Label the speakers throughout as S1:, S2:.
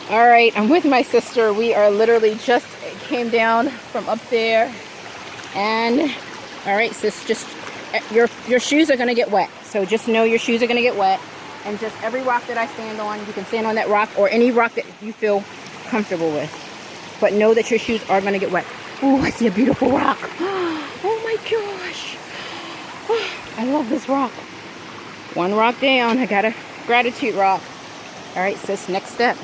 S1: All right, I'm with my sister. We are literally just came down from up there. And all right, sis, just your shoes are gonna get wet. So just know your shoes are gonna get wet. And just every rock that I stand on, you can stand on that rock or any rock that you feel comfortable with. But know that your shoes are gonna get wet. Oh, I see a beautiful rock. Oh my gosh. I love this rock. One rock down. I got a gratitude rock. All right, sis, next step.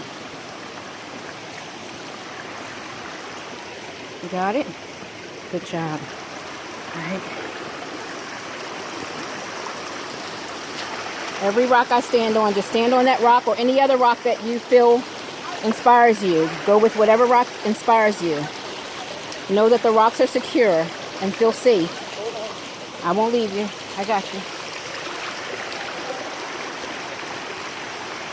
S1: You got it? Good job. All right. Every rock I stand on, just stand on that rock or any other rock that you feel inspires you. Go with whatever rock inspires you. Know that the rocks are secure and feel safe. I won't leave you. I got you.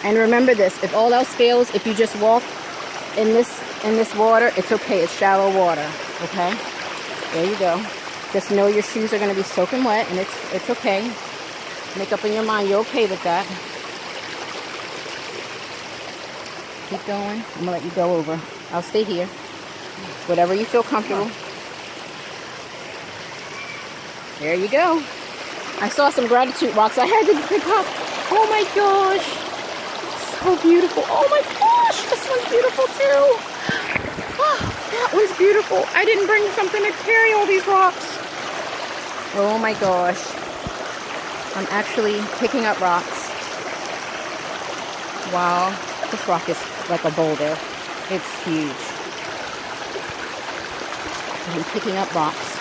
S1: And remember this, if all else fails, if you just walk in this water, it's okay. It's shallow water. Okay? There you go. Just know your shoes are going to be soaking wet, and it's okay. Make up in your mind you're okay with that. Keep going. I'm going to let you go over. I'll stay here. Whatever you feel comfortable. There you go. I saw some gratitude rocks I had to pick up. Oh my gosh. So beautiful. Oh my gosh. This one's beautiful too. Oh, that one's beautiful. I didn't bring something to carry all these rocks. Oh my gosh. I'm actually picking up rocks. Wow. This rock is like a boulder. It's huge. I'm picking up rocks.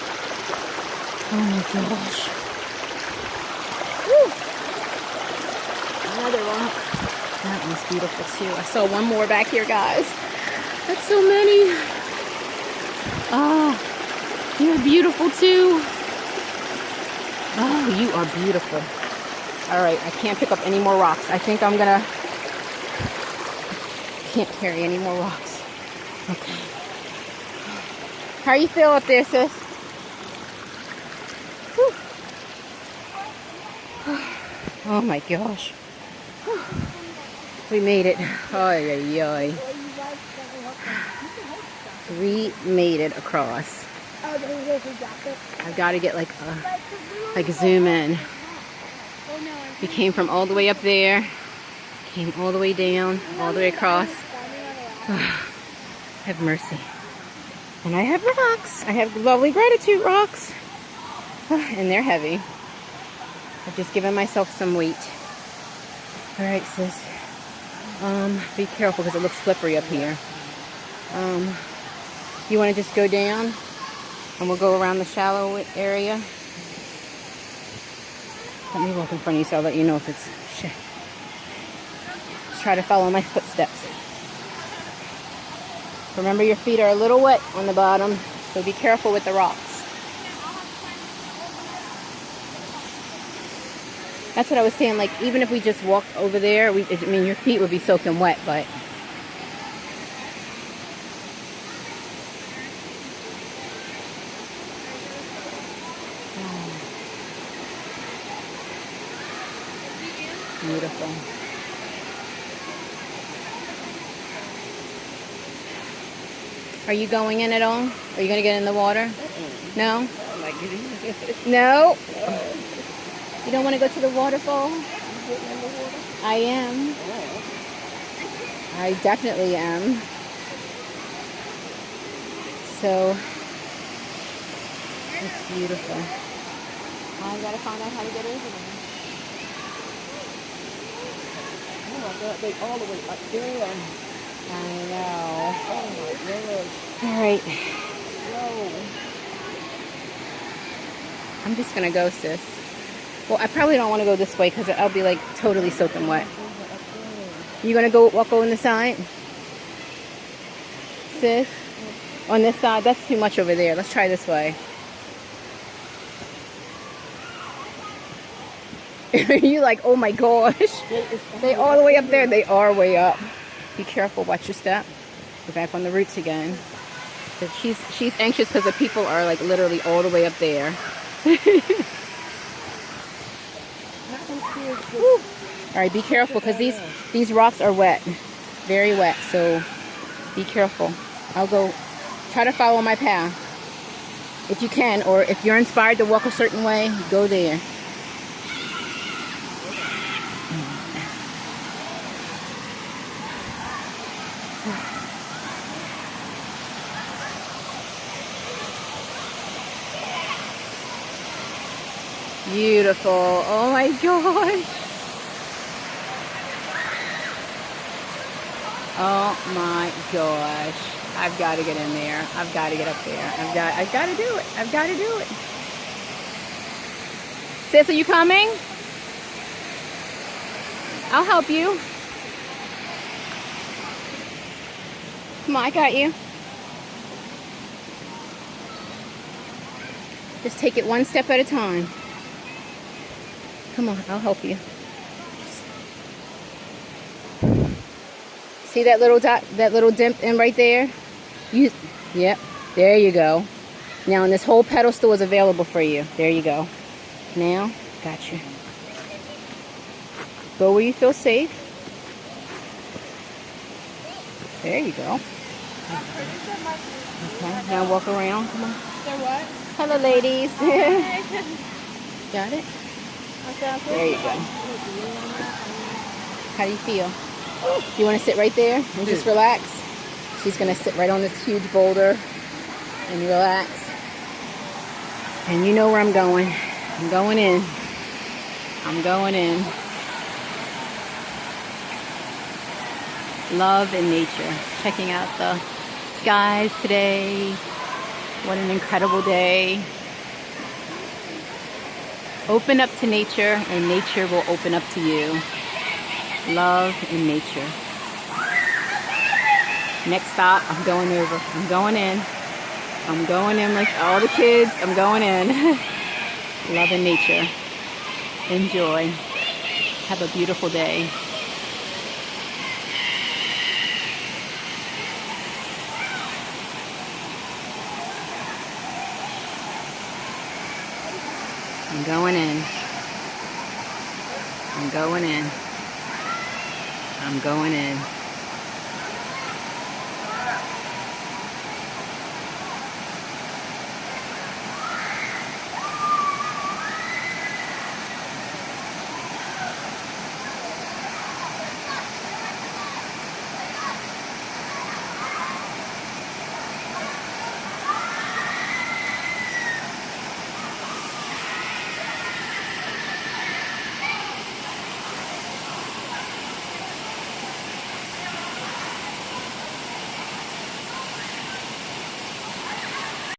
S1: Oh my gosh. Woo. Another rock. That one's beautiful too. I saw one more back here, guys. That's so many. Oh, you're beautiful too. Oh, you are beautiful. All right, I can't pick up any more rocks. I think I'm gonna... Can't carry any more rocks. Okay. How you feel up there, sis? Whew. Oh my gosh. We made it. Ay, ay, ay. We made it across. I've got to get like zoom in. We came from all the way up there, came all the way down, all the way across. Have mercy. And I have rocks. I have lovely gratitude rocks. And they're heavy. I've just given myself some weight. All right, sis. Be careful because it looks slippery up here. You want to just go down and we'll go around the shallow area. Let me walk in front of you so I'll let you know if it's shit. Just try to follow my footsteps. Remember your feet are a little wet on the bottom, so be careful with the rocks. That's what I was saying, like even if we just walked over there, I mean your feet would be soaking wet, but beautiful. Are you going in at all? Are you going to get in the water? No? No? You don't want to go to the waterfall? I am. I definitely am. So, it's beautiful. I got to find out how to get over there. Oh my God, they all the way up there. I know. Oh my goodness. All right. Whoa. I'm just going to go, sis. Well, I probably don't want to go this way because I'll be like totally soaking wet. You going to go walk on the side? Sis? On this side? That's too much over there. Let's try this way. You like, oh my gosh. They all the way up there. They are way up. Be careful. Watch your step. We're back on the roots again. But she's anxious because the people are like literally all the way up there. All right, be careful because these rocks are wet. very wet, so be careful. I'll go try to follow my path if you can, or if you're inspired to walk a certain way, go there. Beautiful. Oh my gosh. Oh my gosh. I've got to get in there. I've got to get up there. I've got to do it. I've got to do it. Sis, are you coming? I'll help you. Come on, I got you. Just take it one step at a time. Come on, I'll help you. See that little dot, that little dip in right there? Yep, there you go. Now, and this whole pedestal is available for you. There you go. Now, got you. Go where you feel safe. There you go. Okay, now walk around. Come on.
S2: What?
S1: Hello, ladies. Got it? There you go. How do you feel? You want to sit right there and just relax? She's going to sit right on this huge boulder and relax. And you know where I'm going. I'm going in. I'm going in. Love and nature. Checking out the skies today. What an incredible day. Open up to nature and nature will open up to you. Love and nature. Next stop, I'm going over. I'm going in. I'm going in like all the kids. I'm going in. Love and nature. Enjoy. Have a beautiful day. I'm going in. I'm going in. I'm going in.